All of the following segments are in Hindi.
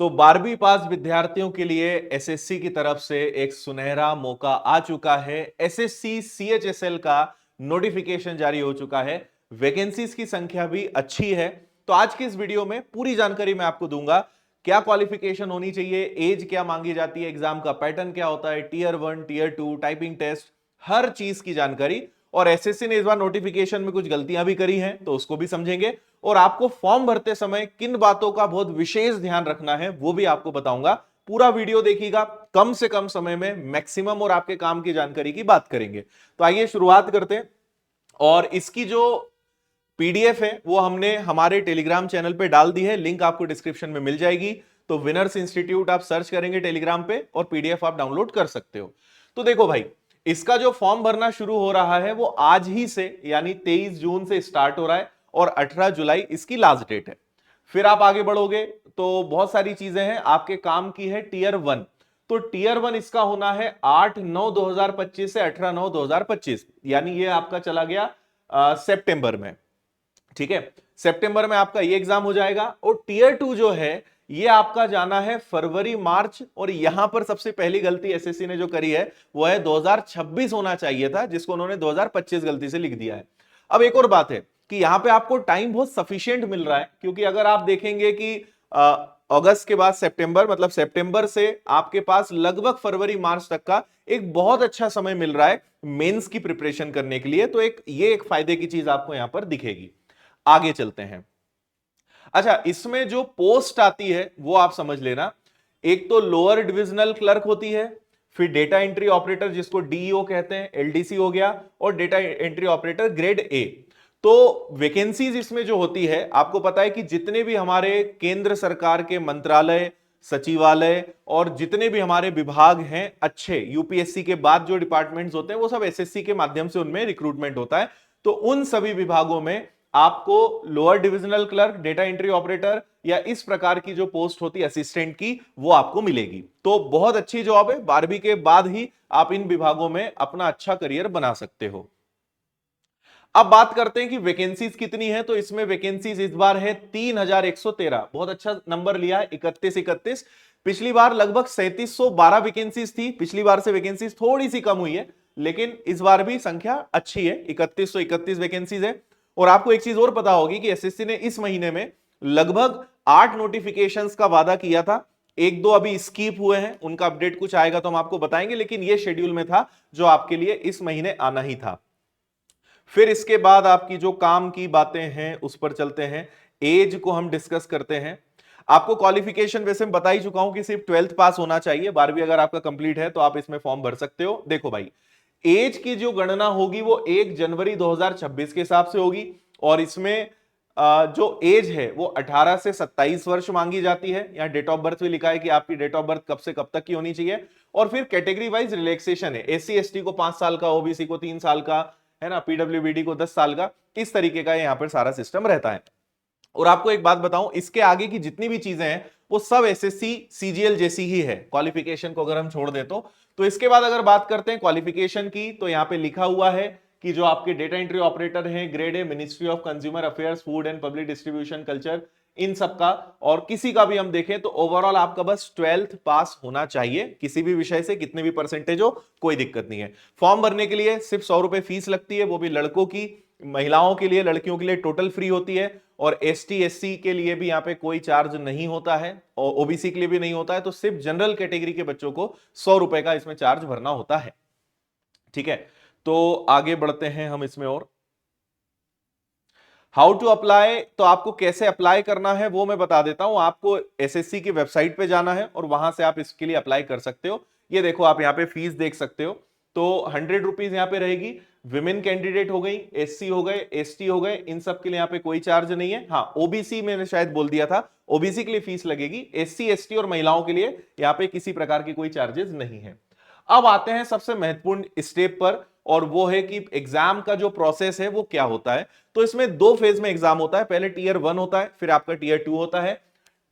तो 12वीं पास विद्यार्थियों के लिए एसएससी की तरफ से एक सुनहरा मौका आ चुका है। एसएससी सीएचएसएल का नोटिफिकेशन जारी हो चुका है। वैकेंसीज की संख्या भी अच्छी है। तो आज की इस वीडियो में पूरी जानकारी मैं आपको दूंगा। क्या क्वालिफिकेशन होनी चाहिए, एज क्या मांगी जाती है, एग्जाम का पैटर्न क्या होता है, टीयर 1 टीयर 2 टाइपिंग टेस्ट, हर चीज की जानकारी। और एसएससी ने इस बार नोटिफिकेशन में कुछ गलतियां भी करी हैं तो उसको भी समझेंगे। और आपको फॉर्म भरते समय किन बातों का बहुत विशेष ध्यान रखना है वो भी आपको बताऊंगा। पूरा वीडियो देखिएगा, कम से कम समय में मैक्सिमम और आपके काम की जानकारी की बात करेंगे। तो आइए शुरुआत करते हैं। और इसकी जो पीडीएफ है वो हमने हमारे टेलीग्राम चैनल पे डाल दी है, लिंक आपको डिस्क्रिप्शन में मिल जाएगी। तो विनर्स इंस्टीट्यूट आप सर्च करेंगे टेलीग्राम पे और पीडीएफ आप डाउनलोड कर सकते हो। तो देखो भाई, इसका जो फॉर्म भरना शुरू हो रहा है वो आज ही से यानी 23 जून से स्टार्ट हो रहा है और 18 जुलाई इसकी लास्ट डेट है। फिर आप आगे बढ़ोगे तो बहुत सारी चीजें हैं आपके काम की। है टीयर 1, तो टीयर 1 इसका होना है 8/9/2025 से 18/9/2025, यानी ये आपका चला गया सितंबर में। ठीक है, सितंबर में आपका ये एग्जाम हो जाएगा। और टीयर 2 जो है ये आपका जाना है फरवरी मार्च। और यहां पर सबसे पहली गलती एसएससी ने जो करी है वो है 2026 होना चाहिए था, जिसको उन्होंने 2025 गलती से लिख दिया है। अब एक और बात है कि यहां पे आपको टाइम बहुत सफिशिएंट मिल रहा है, क्योंकि अगर आप देखेंगे कि अगस्त के बाद सितंबर, मतलब सितंबर से आपके पास लगभग फरवरी मार्च तक का एक बहुत अच्छा समय मिल रहा है मेंस की प्रिपरेशन करने के लिए। तो ये एक फायदे की चीज आपको यहां पर दिखेगी। आगे चलते हैं। अच्छा, इसमें जो पोस्ट आती है वो आप समझ लेना। एक तो लोअर डिविजनल क्लर्क होती है, फिर डेटा एंट्री ऑपरेटर जिसको डीईओ कहते हैं, एलडीसी हो गया, और data entry operator grade A. तो वैकेंसीज इसमें जो होती है, आपको पता है कि जितने भी हमारे केंद्र सरकार के मंत्रालय, सचिवालय और जितने भी हमारे विभाग हैं अच्छे, यूपीएससी के बाद जो डिपार्टमेंट्स होते हैं वो सब एसएससी के माध्यम से उनमें रिक्रूटमेंट होता है। तो उन सभी विभागों में आपको lower divisional clerk, data entry operator या इस प्रकार की जो पोस्ट होती है असिस्टेंट की, वो आपको मिलेगी। तो बहुत अच्छी जॉब है, 12वीं के बाद ही आप इन विभागों में अपना अच्छा करियर बना सकते हो। अब बात करते हैं कि वैकेंसीज कितनी है। तो इसमें वैकेंसीज इस बार है 3113, बहुत अच्छा नंबर लिया है, 3131। पिछली बार लगभग 3712 वैकेंसीज थी, पिछली बार से वैकेंसीज थोड़ी सी कम हुई है, लेकिन इस बार भी संख्या अच्छी है, 3131 वैकेंसीज है। और आपको एक चीज और पता होगी कि एसएससी ने इस महीने में लगभग 8 नोटिफिकेशंस का वादा किया था। एक दो अभी स्कीप हुए हैं, उनका अपडेट कुछ आएगा तो हम आपको बताएंगे, लेकिन यह शेड्यूल में था जो आपके लिए इस महीने आना ही था। फिर इसके बाद आपकी जो काम की बातें हैं उस पर चलते हैं। एज को हम डिस्कस करते हैं। आपको क्वालिफिकेशन वैसे मैं बता ही चुका हूं कि सिर्फ 12th पास होना चाहिए, 12वीं अगर आपका कंप्लीट है तो आप इसमें फॉर्म भर सकते हो। देखो भाई, एज की जो गणना होगी वो 1 जनवरी 2026 के हिसाब से होगी। और इसमें जो एज है वो 18 से 27 वर्ष मांगी जाती है। यहां डेट ऑफ बर्थ भी लिखा है कि आपकी डेट ऑफ बर्थ कब से कब तक की होनी चाहिए। और फिर कैटेगरी वाइज रिलैक्सेशन है, एससी एसटी को 5 साल का, ओबीसी को 3 साल का, है ना, पीडब्ल्यूबीडी को 10 साल का। इस तरीके का यहां पर सारा सिस्टम रहता है। और आपको एक बात बताऊं, इसके आगे की जितनी भी चीजें हैं वो सब एसएससी सीजीएल जैसी ही है, क्वालिफिकेशन को अगर हम छोड़ दें तो इसके बाद अगर बात करते हैं क्वालिफिकेशन की, तो यहां पे लिखा हुआ है कि जो आपके डेटा एंट्री ऑपरेटर हैं grade A, ministry of consumer affairs, food and public distribution, culture, इन सब का और किसी का भी हम देखें तो ओवरऑल आपका बस 12th पास होना चाहिए, किसी भी विषय से कितने भी परसेंटेज हो, कोई दिक्कत नहीं है। फॉर्म भरने के लिए सिर्फ 100 रुपए फीस लगती है, वो भी लड़कों की। महिलाओं के लिए, लड़कियों के लिए टोटल फ्री होती है। और एसटी एससी के लिए भी यहां पे कोई चार्ज नहीं होता है, और ओबीसी के लिए भी नहीं होता है। तो सिर्फ जनरल कैटेगरी के बच्चों को 100 रुपए का इसमें चार्ज भरना होता है। ठीक है, तो आगे बढ़ते हैं हम इसमें। और हाउ टू अप्लाई, तो आपको कैसे अप्लाई करना है वो मैं बता देता हूं। आपको एसएससी की वेबसाइट पे जाना है और वहां से आप इसके लिए अप्लाई कर सकते हो। ये देखो, आप यहां पे फीस देख सकते हो। तो 100 रुपीज यहां पे रहेगी। विमेन कैंडिडेट हो गई, एससी हो गए, एसटी हो गए, इन सब के लिए यहां पे कोई चार्ज नहीं है। हाँ, ओबीसी मैंने शायद बोल दिया था, ओबीसी के लिए फीस लगेगी। एससी एसटी और महिलाओं के लिए यहां पे किसी प्रकार की कोई चार्जेस नहीं है। अब आते हैं सबसे महत्वपूर्ण स्टेप पर, और वो है कि एग्जाम का जो प्रोसेस है वो क्या होता है। तो इसमें 2 फेज में एग्जाम होता है, पहले टीयर 1 होता है, फिर आपका टीयर 2 होता है।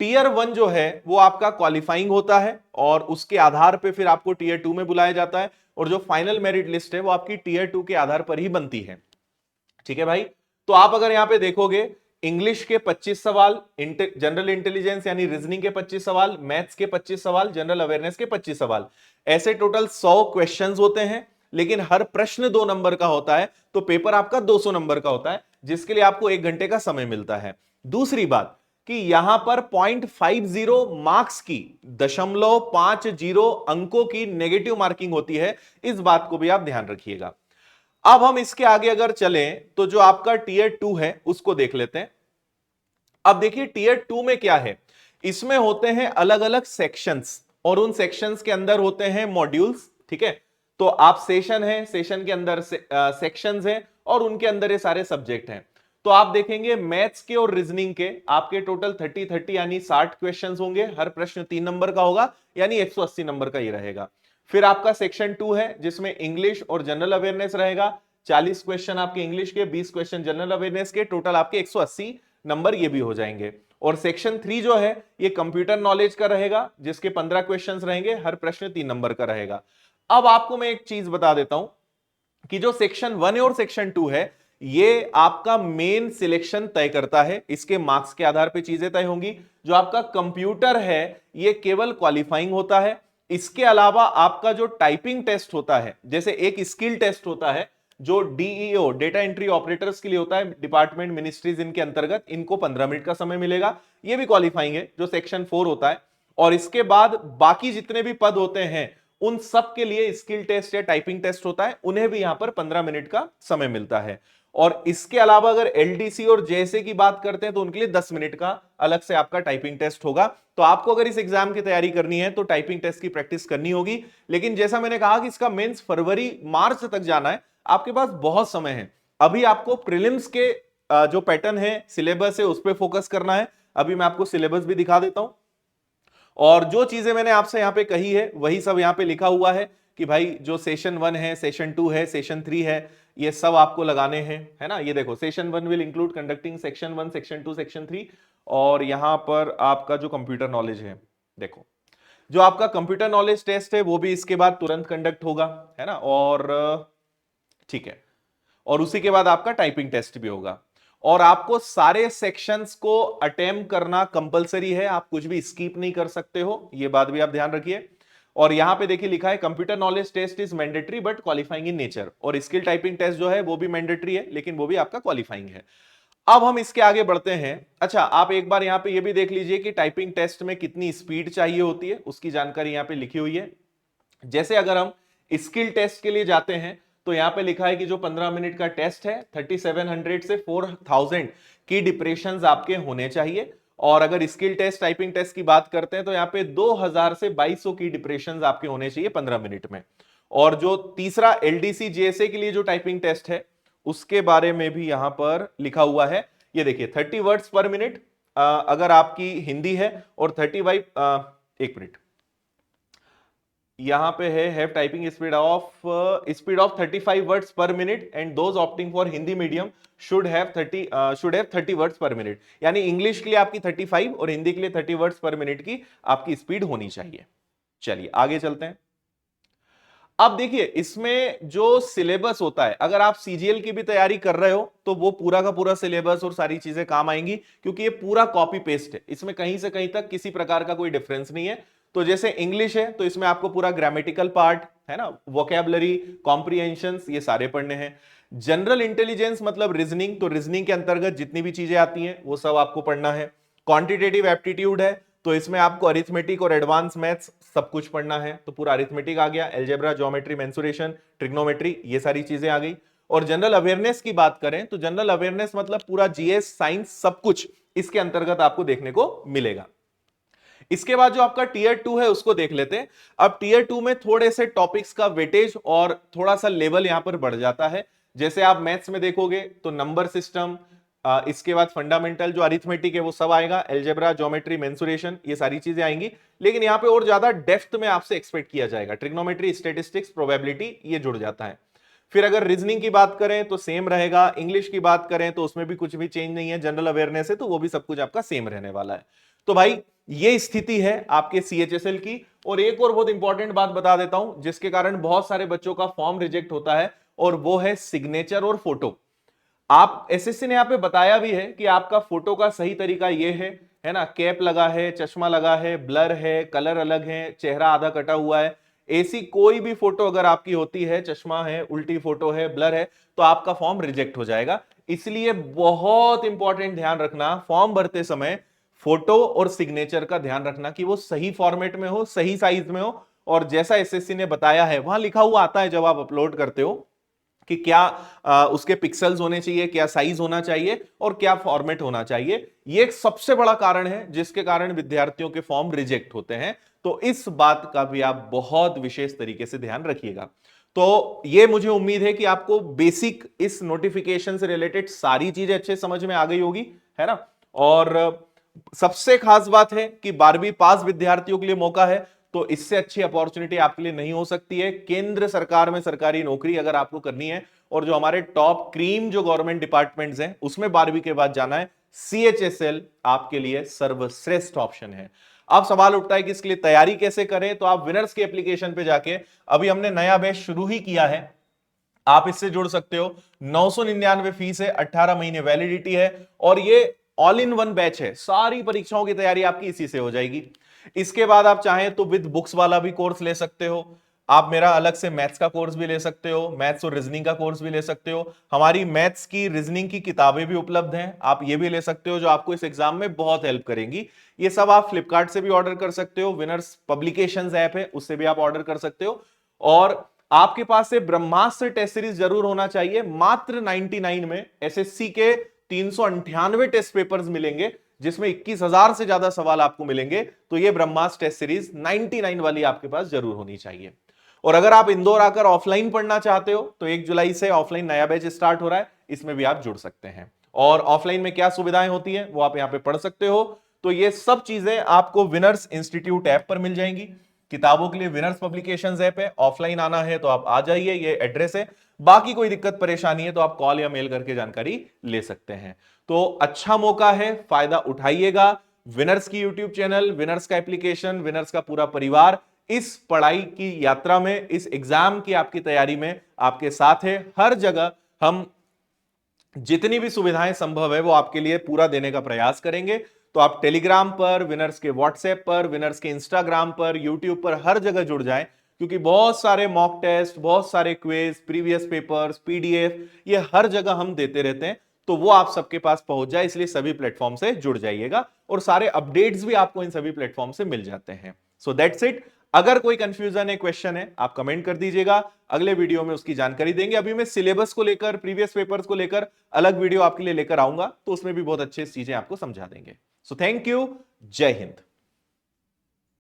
टीयर 1 जो है वो आपका क्वालिफाइंग होता है, और उसके आधार पे फिर आपको टीयर 2 में बुलाया जाता है। और जो फाइनल मेरिट लिस्ट है वो आपकी टीयर 2 के आधार पर ही बनती है। ठीक है भाई, तो आप अगर यहां पे देखोगे इंग्लिश के 25 सवाल, जनरल इंटेलिजेंस यानी रीजनिंग के 25 सवाल, मैथ्स के 25 सवाल, जनरल अवेयरनेस के 25 सवाल, ऐसे टोटल 100 क्वेश्चंस होते हैं। लेकिन हर प्रश्न 2 नंबर का होता है, तो पेपर आपका 200 नंबर का होता है, जिसके लिए आपको 1 घंटे का समय मिलता है। दूसरी बात कि यहां पर 0.50 मार्क्स की, 0.50 अंकों की नेगेटिव मार्किंग होती है, इस बात को भी आप ध्यान रखिएगा। अब हम इसके आगे अगर चलें तो जो आपका टीयर 2 है उसको देख लेते हैं। अब देखिए टीयर 2 में क्या है, इसमें होते हैं अलग अलग सेक्शंस, और उन सेक्शंस के अंदर होते हैं मॉड्यूल्स, ठीक है। तो आप सेशन है, सेशन के अंदर सेक्शंस हैं, और उनके अंदर ये सारे सब्जेक्ट हैं। तो आप देखेंगे मैथ्स के और रीजनिंग के आपके टोटल 30 यानी 60 क्वेश्चंस होंगे, हर प्रश्न 3 नंबर का होगा, यानी 180 नंबर का ही रहेगा। फिर आपका सेक्शन 2 है जिसमें इंग्लिश और जनरल अवेयरनेस रहेगा, 40 क्वेश्चन आपके इंग्लिश के, 20 क्वेश्चन जनरल अवेयरनेस के, टोटल आपके 180 नंबर ये भी हो जाएंगे। और सेक्शन 3 जो है ये कंप्यूटर नॉलेज का रहेगा, जिसके 15 क्वेश्चंस रहेंगे, हर प्रश्न 3 नंबर का रहेगा। अब आपको मैं एक चीज बता देता हूं कि जो सेक्शन 1 है और सेक्शन 2 है, ये आपका मेन सिलेक्शन तय करता है, इसके मार्क्स के आधार पर चीजें तय होंगी। जो आपका कंप्यूटर है ये केवल क्वालिफाइंग होता है। इसके अलावा आपका जो टाइपिंग टेस्ट होता है, जैसे एक स्किल टेस्ट होता है जो डीईओ डेटा एंट्री ऑपरेटर्स के लिए होता है, डिपार्टमेंट मिनिस्ट्रीज इनके अंतर्गत, इनको 15 मिनट का समय मिलेगा, ये भी क्वालिफाइंग है, जो सेक्शन 4 होता है। और इसके बाद बाकी जितने भी पद होते हैं उन सब के लिए स्किल टेस्ट या टाइपिंग टेस्ट होता है, उन्हें भी यहां पर 15 मिनट का समय मिलता है। और इसके अलावा अगर एलडीसी और जेएसए की बात करते हैं तो उनके लिए 10 मिनट का अलग से आपका टाइपिंग टेस्ट होगा। तो आपको अगर इस एग्जाम की तैयारी करनी है तो टाइपिंग टेस्ट की प्रैक्टिस करनी होगी। लेकिन जैसा मैंने कहा कि इसका मेंस फरवरी मार्च तक जाना है, आपके पास बहुत समय है। अभी आपको प्रीलिम्स के जो पैटर्न है, सिलेबस है, उस पर फोकस करना है। अभी मैं आपको सिलेबस भी दिखा देता हूं, और जो चीजें मैंने आपसे यहां पे कही है वही सब यहां पे लिखा हुआ है कि भाई जो सेशन 1 है, सेशन 2 है, सेशन 3 है, ये सब आपको लगाने हैं, है ना। ये देखो, session 1 will include conducting section 1, section 2, section 3, और यहां पर आपका जो कंप्यूटर नॉलेज है, देखो जो आपका कंप्यूटर नॉलेज टेस्ट है वो भी इसके बाद तुरंत कंडक्ट होगा, है ना। और ठीक है, और उसी के बाद आपका टाइपिंग टेस्ट भी होगा। और आपको सारे सेक्शंस को अटेम्प्ट करना कंपलसरी है, आप कुछ भी स्किप नहीं कर सकते हो, ये बात भी आप ध्यान रखिए। और यहां पे देखिए लिखा है computer knowledge test is mandatory but qualifying in nature, और स्किल टाइपिंग टेस्ट जो है वो भी मैंडेटरी है, लेकिन वो भी आपका क्वालिफाइंग है। अब हम इसके आगे बढ़ते हैं। अच्छा, आप एक बार यहां पे ये भी देख लीजिए कि टाइपिंग टेस्ट में कितनी स्पीड चाहिए होती है, उसकी जानकारी यहां पे लिखी हुई है। जैसे अगर हम स्किल टेस्ट के लिए जाते हैं तो यहां पे लिखा है कि जो 15 मिनट का टेस्ट है 3700 से 4000 की डिप्रेशंस आपके होने चाहिए। और अगर स्किल टेस्ट टाइपिंग टेस्ट की बात करते हैं तो यहां पे 2000 से 2200 की डिप्रेशंस आपके होने चाहिए 15 मिनट में। और जो तीसरा एलडीसी जेएसए के लिए जो टाइपिंग टेस्ट है उसके बारे में भी यहां पर लिखा हुआ है, ये देखिए 30 वर्ड्स पर मिनट अगर आपकी हिंदी है, और 35 एक मिनट, यहां पे है have typing speed of 35 words पर minute and those opting for Hindi medium should have 30 words पर मिनट, यानी इंग्लिश के लिए आपकी 35 और हिंदी के लिए 30 वर्ड्स पर मिनट की आपकी स्पीड होनी चाहिए। चलिए आगे चलते हैं। अब देखिए इसमें जो सिलेबस होता है, अगर आप सीजीएल की भी तैयारी कर रहे हो तो वो पूरा का पूरा सिलेबस और सारी चीजें काम आएंगी, क्योंकि ये पूरा कॉपी पेस्ट है, इसमें कहीं से कहीं तक किसी प्रकार का कोई डिफरेंस नहीं है। तो जैसे इंग्लिश है तो इसमें आपको पूरा ग्रामेटिकल पार्ट, है ना, वोकैबुलरी, कॉम्प्रिहेंशंस, ये सारे पढ़ने हैं। जनरल इंटेलिजेंस मतलब रीजनिंग, तो रीजनिंग के अंतर्गत जितनी भी चीजें आती हैं वो सब आपको पढ़ना है। क्वांटिटेटिव एप्टीट्यूड है तो इसमें आपको अरिथमेटिक और एडवांस मैथ्स सब कुछ पढ़ना है, तो पूरा अरिथमेटिक आ गया, अलजेब्रा, ज्योमेट्री, मेंसुरेशन, ट्रिग्नोमेट्री, ये सारी चीजें आ गई। और जनरल अवेयरनेस की बात करें तो जनरल अवेयरनेस मतलब पूरा जीएस, साइंस, सब कुछ इसके अंतर्गत आपको देखने को मिलेगा। इसके बाद जो आपका टीयर 2 है उसको देख लेते हैं। अब टीयर 2 में थोड़े से टॉपिक्स का वेटेज और थोड़ा सा लेवल यहां पर बढ़ जाता है। जैसे आप मैथ्स में देखोगे तो नंबर सिस्टम, इसके बाद फंडामेंटल जो अरिथमेटिक है वो सब आएगा, अलजेब्रा, ज्योमेट्री, मेंसुरेशन, ये सारी चीजें आएंगी। लेकिन यहां पे और ज्यादा डेप्थ में आपसे एक्सपेक्ट किया जाएगा, ट्रिग्नोमेट्री, स्टैटिस्टिक्स, प्रोबेबिलिटी, ये जुड़ जाता है। फिर अगर रीजनिंग की बात करें तो सेम रहेगा, इंग्लिश की बात करें तो उसमें भी कुछ भी चेंज नहीं है, जनरल अवेयरनेस है तो वो भी सब कुछ आपका सेम रहने वाला है। तो भाई ये स्थिति है आपके सीएचएसएल की। और एक और बहुत इंपॉर्टेंट बात बता देता हूं जिसके कारण बहुत सारे बच्चों का फॉर्म रिजेक्ट होता है, और वो है सिग्नेचर और फोटो। आप एसएससी ने यहाँ पे बताया भी है कि आपका फोटो का सही तरीका ये है ना, कैप लगा है, चश्मा लगा है, ब्लर है, कलर अलग है, चेहरा आधा कटा हुआ है, ऐसी कोई भी फोटो अगर आपकी होती है, चश्मा है, उल्टी फोटो है, ब्लर है, तो आपका फॉर्म रिजेक्ट हो जाएगा। इसलिए बहुत इंपॉर्टेंट ध्यान रखना, फॉर्म भरते समय फोटो और सिग्नेचर का ध्यान रखना कि वो सही फॉर्मेट में हो, सही साइज में हो, और जैसा एसएससी ने बताया है वहां लिखा हुआ आता है जब आप अपलोड करते हो कि क्या उसके पिक्सल्स होने चाहिए, क्या साइज होना चाहिए और क्या फॉर्मेट होना चाहिए। ये एक सबसे बड़ा कारण है जिसके कारण विद्यार्थियों के फॉर्म रिजेक्ट होते हैं। तो इस बात का भी आप बहुत विशेष तरीके से ध्यान रखिएगा। तो ये मुझे उम्मीद है कि आपको बेसिक इस नोटिफिकेशन से रिलेटेड सारी चीजें अच्छे समझ में आ गई होगी, है ना। और सबसे खास बात है कि 12वीं पास विद्यार्थियों के लिए मौका है, तो इससे अच्छी अपॉर्चुनिटी आपके लिए नहीं हो सकती है। केंद्र सरकार में सरकारी नौकरी अगर आपको करनी है और जो हमारे टॉप क्रीम जो गवर्नमेंट डिपार्टमेंट्स हैं उसमें 12वीं के बाद जाना है, सीएचएसएल आपके लिए सर्वश्रेष्ठ ऑप्शन है। अब सवाल उठता है कि इसके लिए तैयारी कैसे करें, तो आप विनर्स के एप्लीकेशन पे जाके, अभी हमने नया बैच शुरू ही किया है, आप इससे जुड़ सकते हो। 999 फीस है, 18 महीने वैलिडिटी है, और ये ऑल इन वन बैच है, सारी परीक्षाओं की तैयारी आपकी इसी से हो जाएगी। इसके बाद आप चाहें तो विद बुक्स वाला भी कोर्स ले सकते हो, आप मेरा अलग से मैथ्स का कोर्स भी ले सकते हो, मैथ्स और रीजनिंग का कोर्स भी ले सकते हो। हमारी मैथ्स की, रीजनिंग की किताबें भी उपलब्ध हैं, आप ये भी ले सकते हो जो आपको इस एग्जाम में बहुत हेल्प करेंगी। ये सब आप फ्लिपकार्ट से भी ऑर्डर कर सकते हो, विनर्स पब्लिकेशंस ऐप है उससे भी आप ऑर्डर कर सकते हो। और आपके पास से ब्रह्मास्त्र टेस्ट सीरीज जरूर होना चाहिए। मात्र 99 में एसएससी के 398 टेस्ट पेपर्स मिलेंगे जिसमें 21,000 से ज्यादा सवाल आपको मिलेंगे। तो ये ब्रह्मास्त्र टेस्ट सीरीज 99 वाली आपके पास जरूर होनी चाहिए। और अगर आप इंदौर आकर ऑफलाइन पढ़ना चाहते हो तो 1 जुलाई से ऑफलाइन नया बैच स्टार्ट हो रहा है, इसमें भी आप जुड़ सकते हैं। और ऑफलाइन में क्या सुविधाएं होती है वो आप यहां पे पढ़ सकते हो। तो ये सब चीजें आपको विनर्स इंस्टीट्यूट ऐप पर मिल जाएंगी। किताबों के लिए विनर्स पब्लिकेशंस ऐप है, ऑफलाइन आना है तो आप आ जाइए, ये एड्रेस है। बाकी कोई दिक्कत परेशानी है तो आप कॉल या मेल करके जानकारी ले सकते हैं। तो अच्छा मौका है, फायदा उठाइएगा। विनर्स की यूट्यूब चैनल, विनर्स का एप्लीकेशन, विनर्स का पूरा परिवार इस पढ़ाई की यात्रा में, इस एग्जाम की आपकी तैयारी में आपके साथ है। हर जगह हम जितनी भी सुविधाएं संभव है वो आपके लिए पूरा देने का प्रयास करेंगे। तो आप टेलीग्राम पर, विनर्स के व्हाट्सएप पर, विनर्स के इंस्टाग्राम पर, यूट्यूब पर हर जगह जुड़ जाएं, क्योंकि बहुत सारे मॉक टेस्ट, बहुत सारे क्विज, प्रीवियस पेपर्स, पीडीएफ, ये हर जगह हम देते रहते हैं। तो वो आप सबके पास पहुंच जाए, इसलिए सभी प्लेटफॉर्म से जुड़ जाइएगा और सारे अपडेट्स भी आपको इन सभी प्लेटफॉर्म से मिल जाते हैं। So that's it. अगर कोई कंफ्यूजन है, क्वेश्चन है, आप कमेंट कर दीजिएगा, अगले वीडियो में उसकी जानकारी देंगे। अभी मैं सिलेबस को लेकर, प्रीवियस पेपर्स को लेकर अलग वीडियो आपके लिए लेकर आऊंगा, तो उसमें भी बहुत अच्छे चीजें आपको समझा देंगे। सो थैंक यू, जय हिंद।